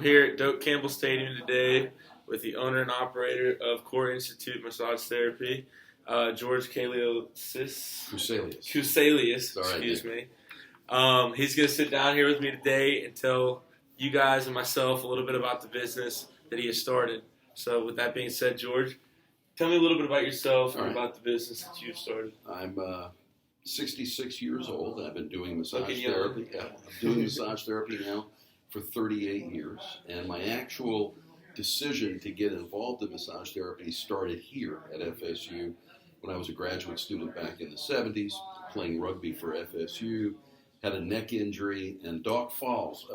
I'm here at Doak Campbell Stadium today with the owner and operator of Core Institute Massage Therapy, George Kuselius. Excuse me. He's going to sit down here with me today and tell you guys and myself a little bit about the business that he has started. So with that being said, George, tell me a little bit about yourself and about the business that you've started. I'm 66 years old. I've been doing massage therapy. Yeah, I'm doing massage therapy now for 38 years. And my actual decision to get involved in massage therapy started here at FSU when I was a graduate student back in the 70s, playing rugby for FSU, had a neck injury, and Doc Falls,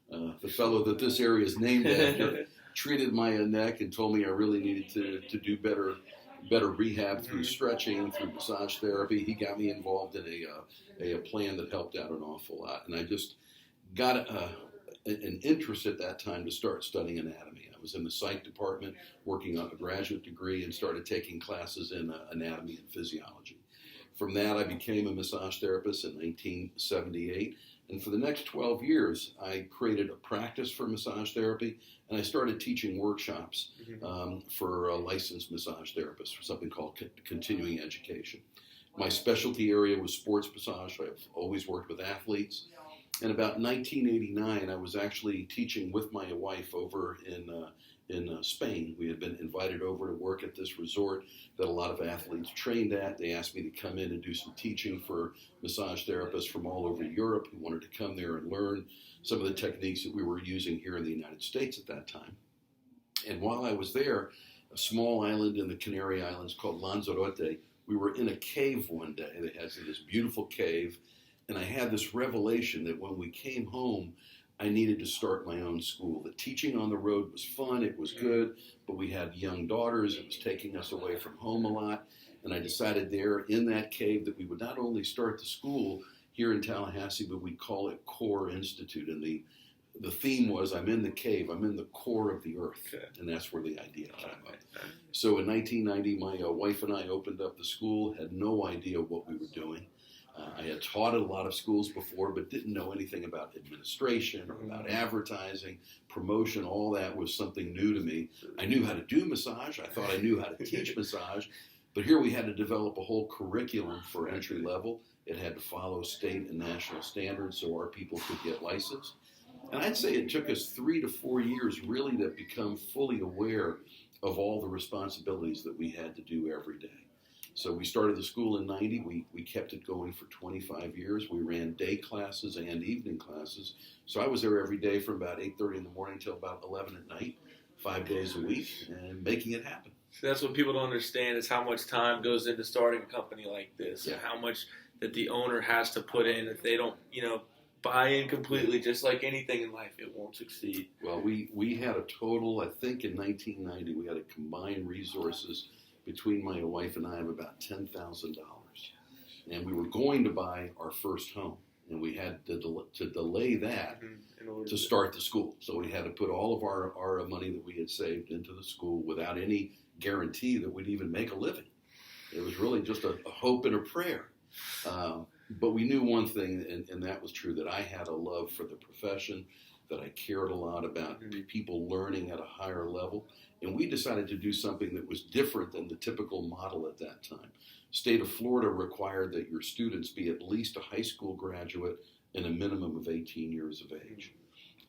the fellow that this area is named after, treated my neck and told me I really needed to do better rehab through stretching, through massage therapy. He got me involved in a plan that helped out an awful lot. And I just got an interest at that time to start studying anatomy. I was in the psych department working on a graduate degree and started taking classes in anatomy and physiology. From that, I became a massage therapist in 1978. And for the next 12 years, I created a practice for massage therapy, and I started teaching workshops for licensed massage therapists, for something called continuing education. My specialty area was sports massage. I've always worked with athletes. And about 1989, I was actually teaching with my wife over in Spain. We had been invited over to work at this resort that a lot of athletes trained at. They asked me to come in and do some teaching for massage therapists from all over Europe who wanted to come there and learn some of the techniques that we were using here in the United States at that time. And while I was there, a small island in the Canary Islands called Lanzarote, we were in a cave one day that has this beautiful cave, and I had this revelation that when we came home, I needed to start my own school. The teaching on the road was fun, it was good, but we had young daughters, it was taking us away from home a lot, and I decided there in that cave that we would not only start the school here in Tallahassee, but we'd call it Core Institute, and the theme was, I'm in the cave, I'm in the core of the earth, and that's where the idea came up. So in 1990, my wife and I opened up the school, had no idea what we were doing. I had taught at a lot of schools before, but didn't know anything about administration or about advertising, promotion. All that was something new to me. I knew how to do massage. I thought I knew how to teach massage. But here we had to develop a whole curriculum for entry level. It had to follow state and national standards so our people could get licensed. And I'd say it took us 3 to 4 years really to become fully aware of all the responsibilities that we had to do every day. So we started the school in 90. We kept it going for 25 years. We ran day classes and evening classes. So I was there every day from about 8:30 in the morning till about 11 at night, 5 days a week, and making it happen. So that's what people don't understand is how much time goes into starting a company like this and how much that the owner has to put in. If they don't, buy in completely, just like anything in life, it won't succeed. Well, we had a total, I think in 1990, we had a combined resources between my wife and I of about $10,000. And we were going to buy our first home. And we had to delay that to start the school. So we had to put all of our money that we had saved into the school without any guarantee that we'd even make a living. It was really just a hope and a prayer. But we knew one thing, and that was true, that I had a love for the profession, that I cared a lot about people learning at a higher level. And we decided to do something that was different than the typical model at that time. State of Florida required that your students be at least a high school graduate and a minimum of 18 years of age.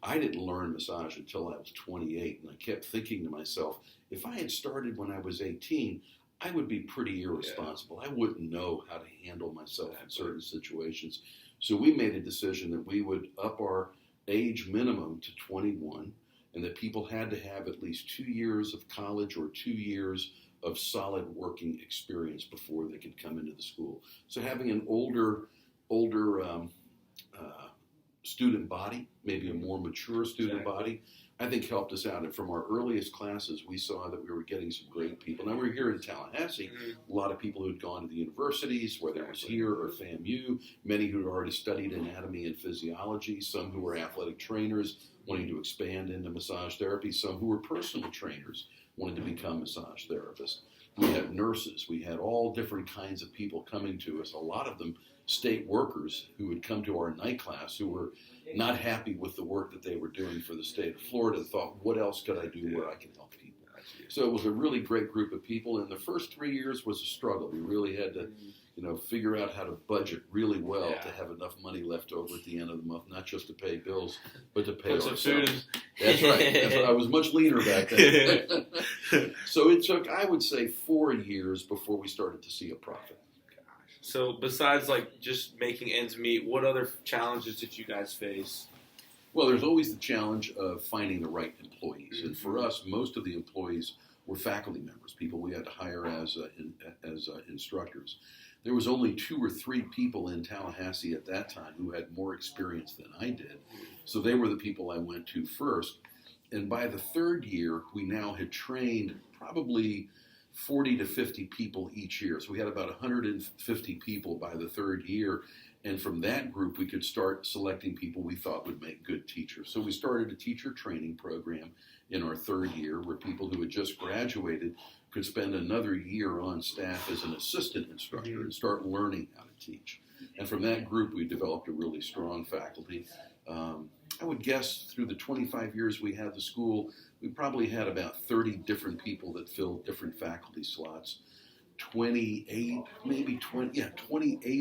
I didn't learn massage until I was 28, and I kept thinking to myself, if I had started when I was 18, I would be pretty irresponsible. I wouldn't know how to handle myself in certain situations. So we made a decision that we would up our age minimum to 21, and that people had to have at least 2 years of college or 2 years of solid working experience before they could come into the school. So having an older student body, maybe a more mature student body, I think helped us out. And from our earliest classes, we saw that we were getting some great people. Now, we're here in Tallahassee, a lot of people who had gone to the universities, whether it was here or FAMU, many who had already studied anatomy and physiology, some who were athletic trainers wanting to expand into massage therapy, some who were personal trainers wanted to become massage therapists. We had nurses. We had all different kinds of people coming to us. A lot of them state workers who would come to our night class who were not happy with the work that they were doing for the state of Florida and thought, what else could I do where I can help people? So it was a really great group of people, and the first 3 years was a struggle. We really had to, figure out how to budget really well to have enough money left over at the end of the month, not just to pay bills, but to pay ourselves. That's right. I was much leaner back then. So it took, I would say, 4 years before we started to see a profit. So besides just making ends meet, what other challenges did you guys face? Well, there's always the challenge of finding the right employees. Mm-hmm. And for us, most of the employees were faculty members, people we had to hire as instructors. There was only 2 or 3 people in Tallahassee at that time who had more experience than I did. So they were the people I went to first. And by the 3rd year, we now had trained probably 40 to 50 people each year. So we had about 150 people by the 3rd year. And from that group, we could start selecting people we thought would make good teachers. So we started a teacher training program in our 3rd year where people who had just graduated could spend another year on staff as an assistant instructor and start learning how to teach. And from that group, we developed a really strong faculty. I would guess through the 25 years we had the school, we probably had about 30 different people that filled different faculty slots. 28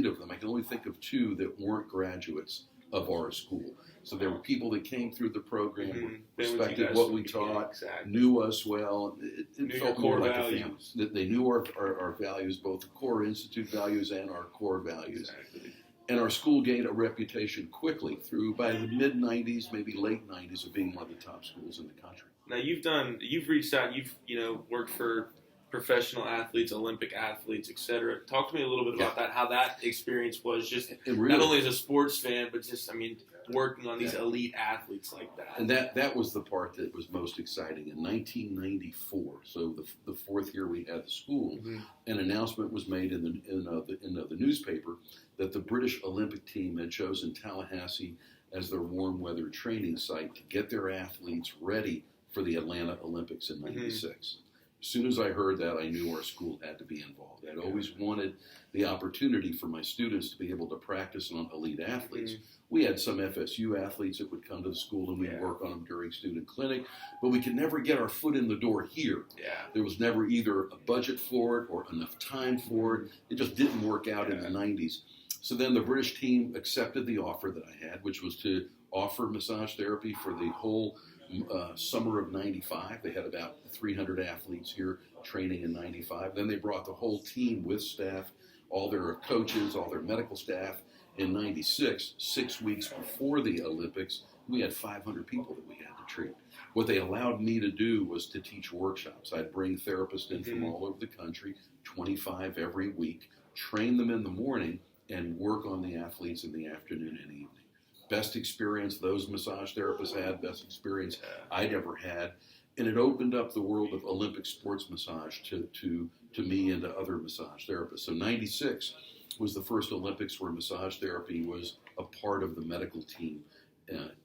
of them. I can only think of 2 that weren't graduates of our school. So there were people that came through the program, respected what we taught, knew us well. It felt more like a family. They knew our values, both the core institute values and our core values. Exactly. And our school gained a reputation quickly by the mid-'90s, maybe late '90s, of being one of the top schools in the country. Now you've reached out, you've worked for professional athletes, Olympic athletes, etc. Talk to me a little bit about that, how that experience was, just really, not only as a sports fan, but just, working on these elite athletes like that. And that was the part that was most exciting. In 1994, so the 4th year we had the school, an announcement was made in the newspaper that the British Olympic team had chosen Tallahassee as their warm weather training site to get their athletes ready for the Atlanta Olympics in '96. As soon as I heard that, I knew our school had to be involved. I'd always wanted the opportunity for my students to be able to practice on elite athletes. We had some FSU athletes that would come to the school and we'd work on them during student clinic, but we could never get our foot in the door here. There was never either a budget for it or enough time for it. It just didn't work out in the '90s. So then the British team accepted the offer that I had, which was to offer massage therapy for the whole summer of '95. They had about 300 athletes here training in '95. Then they brought the whole team with staff, all their coaches, all their medical staff. In '96, 6 weeks before the Olympics, we had 500 people that we had to treat. What they allowed me to do was to teach workshops. I'd bring therapists in from all over the country, 25 every week, train them in the morning, and work on the athletes in the afternoon and evening. Best experience those massage therapists had, best experience I'd ever had. And it opened up the world of Olympic sports massage to me and to other massage therapists. So '96 was the first Olympics where massage therapy was a part of the medical team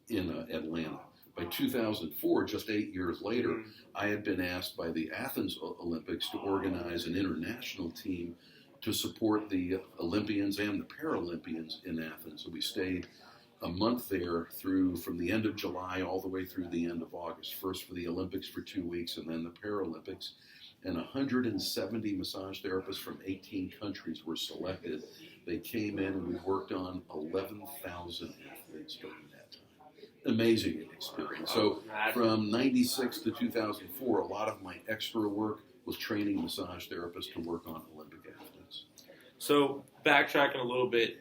in Atlanta. By 2004, just 8 years later, I had been asked by the Athens Olympics to organize an international team to support the Olympians and the Paralympians in Athens. So we stayed a month there from the end of July all the way through the end of August. First for the Olympics for 2 weeks and then the Paralympics. And 170 massage therapists from 18 countries were selected. They came in and we worked on 11,000 athletes during that time. Amazing experience. So from '96 to 2004, a lot of my extra work was training massage therapists to work on Olympic athletes. So backtracking a little bit,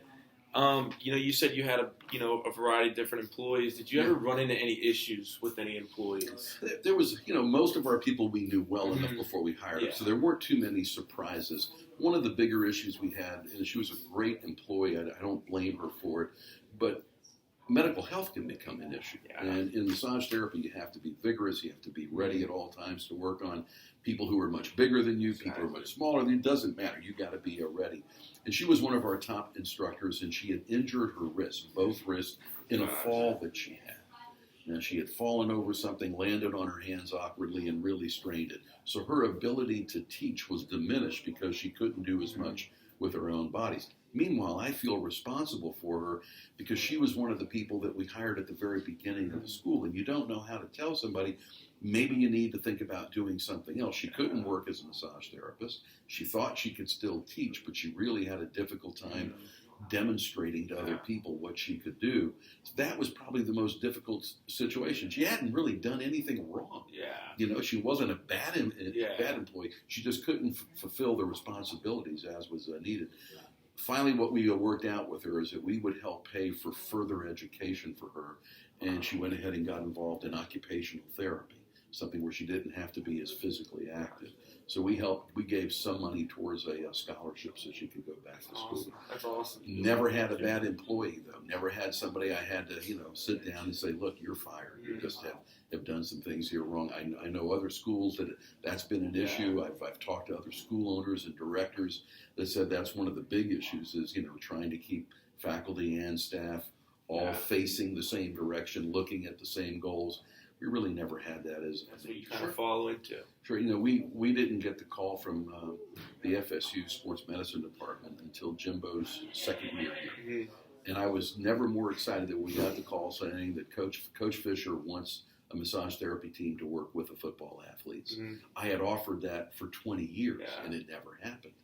you said you had a variety of different employees. Did you ever run into any issues with any employees? There was, most of our people we knew well enough before we hired them, so there weren't too many surprises. One of the bigger issues we had, and she was a great employee, I don't blame her for it, but medical health can become an issue. And in massage therapy, you have to be vigorous, you have to be ready at all times to work on people who are much bigger than you, people who are much smaller than you. It doesn't matter, you got to be ready. And she was one of our top instructors, and she had injured her wrist, both wrists, in a fall that she had. Now, she had fallen over something, landed on her hands awkwardly, and really strained it. So her ability to teach was diminished because she couldn't do as much with her own bodies. Meanwhile, I feel responsible for her because she was one of the people that we hired at the very beginning of the school. And you don't know how to tell somebody, maybe you need to think about doing something else. She couldn't work as a massage therapist. She thought she could still teach, but she really had a difficult time demonstrating to other people what she could do. So that was probably the most difficult situation. She hadn't really done anything wrong. She wasn't a bad employee. She just couldn't fulfill the responsibilities as was needed. Finally, what we worked out with her is that we would help pay for further education for her, and she went ahead and got involved in occupational therapy, something where she didn't have to be as physically active. So we gave some money towards a scholarship so she could go back to school. Awesome. That's awesome. Never had a bad employee, though. Never had somebody I had to, sit down and say, look, you're fired. You just have done some things here wrong. I know other schools that's been an issue. I've talked to other school owners and directors that said that's one of the big issues is, trying to keep faculty and staff all facing the same direction, looking at the same goals. We really never had that as that's what you kind of follow into. Sure, we didn't get the call from the FSU sports medicine department until Jimbo's second year here. And I was never more excited that we got the call saying that Coach Fisher wants a massage therapy team to work with the football athletes. I had offered that for 20 years, and it never happened.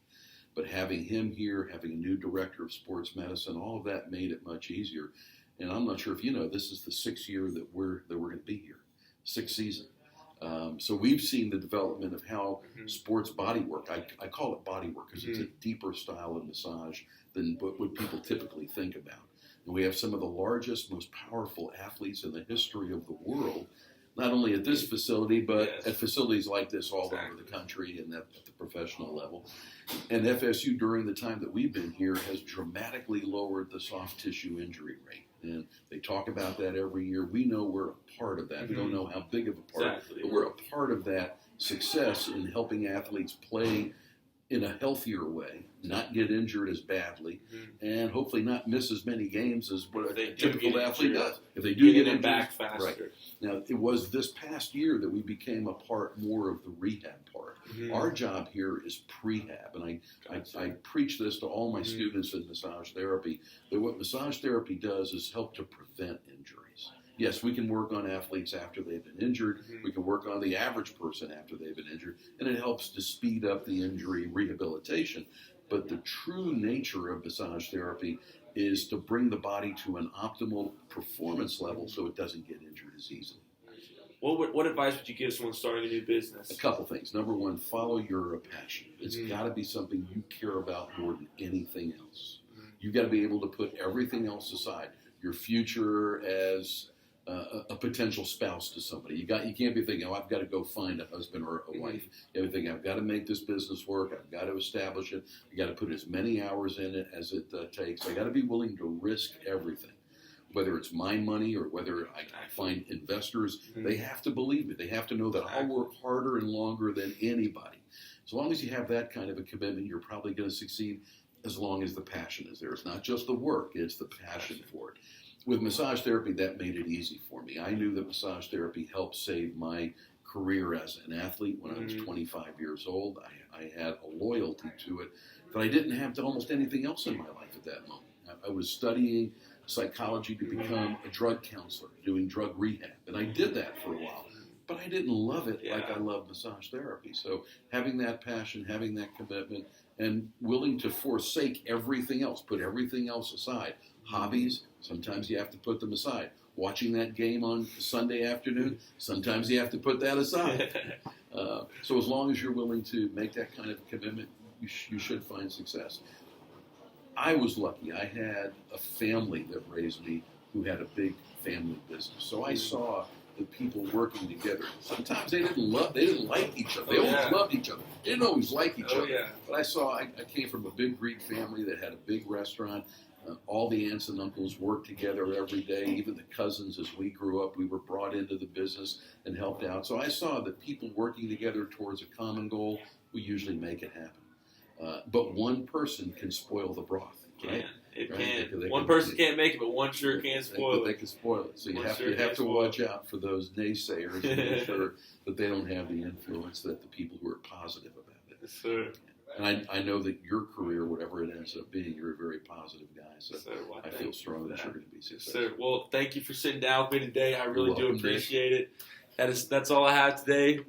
But having him here, having a new director of sports medicine, all of that made it much easier. And I'm not sure if you know, this is the 6th year that we're going to be here. 6th season. So we've seen the development of how sports body work. I call it body work because it's a deeper style of massage than what people typically think about. And we have some of the largest, most powerful athletes in the history of the world, not only at this facility, but at facilities like this all over the country and at the professional level. And FSU, during the time that we've been here, has dramatically lowered the soft tissue injury rate. And they talk about that every year. We know we're a part of that. We don't know how big of a part, but we're a part of that success in helping athletes play in a healthier way, not get injured as badly, and hopefully not miss as many games as what a typical athlete does. If they do get injured, back faster. Right. Now, it was this past year that we became a part more of the rehab part. Our job here is prehab, and I preach this to all my students in massage therapy, that what massage therapy does is help to prevent injuries. Yes, we can work on athletes after they've been injured. We can work on the average person after they've been injured, and it helps to speed up the injury rehabilitation. But the true nature of massage therapy is to bring the body to an optimal performance level so it doesn't get injured as easily. What advice would you give someone starting a new business? A couple things. Number one, follow your passion. It's got to be something you care about more than anything else. You've got to be able to put everything else aside. Your future as a potential spouse to somebody. You can't be thinking, I've got to go find a husband or a wife. You have to think, I've got to make this business work. I've got to establish it. I've got to put as many hours in it as it takes. I got to be willing to risk everything. Whether it's my money or whether I find investors, they have to believe me. They have to know that I'll work harder and longer than anybody. As long as you have that kind of a commitment, you're probably going to succeed as long as the passion is there. It's not just the work, it's the passion for it. With massage therapy, that made it easy for me. I knew that massage therapy helped save my career as an athlete when I was 25 years old. I had a loyalty to it that I didn't have to almost anything else in my life at that moment. I was studying psychology to become a drug counselor, doing drug rehab, and I did that for a while. But I didn't love it like I love massage therapy. So having that passion, having that commitment, and willing to forsake everything else, put everything else aside. Hobbies, sometimes you have to put them aside. Watching that game on Sunday afternoon, sometimes you have to put that aside. So as long as you're willing to make that kind of commitment, you should find success. I was lucky. I had a family that raised me who had a big family business. So I saw the people working together. Sometimes they didn't like each other. They always loved each other. They didn't always like each other. But I came from a big Greek family that had a big restaurant. All the aunts and uncles worked together every day. Even the cousins, as we grew up, we were brought into the business and helped out. So I saw that people working together towards a common goal, we usually make it happen. But one person can spoil the broth, right? It Right? can. They One person can't make it, but one sure can spoil But they it. can spoil it. So you One have sure to can spoil watch out for those naysayers and make sure that they don't have the influence that the people who are positive about it. Yes, sir. And I know that your career, whatever it ends up being, you're a very positive guy. So Yes, sir. Well, I feel strongly that you're going to be yes, successful. sir. Well, thank you for sitting down with me today. I really do welcome, appreciate it. That's all I have today.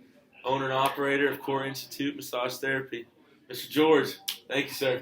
Owner and operator of Core Institute Massage Therapy, Mr. George. Thank you, sir.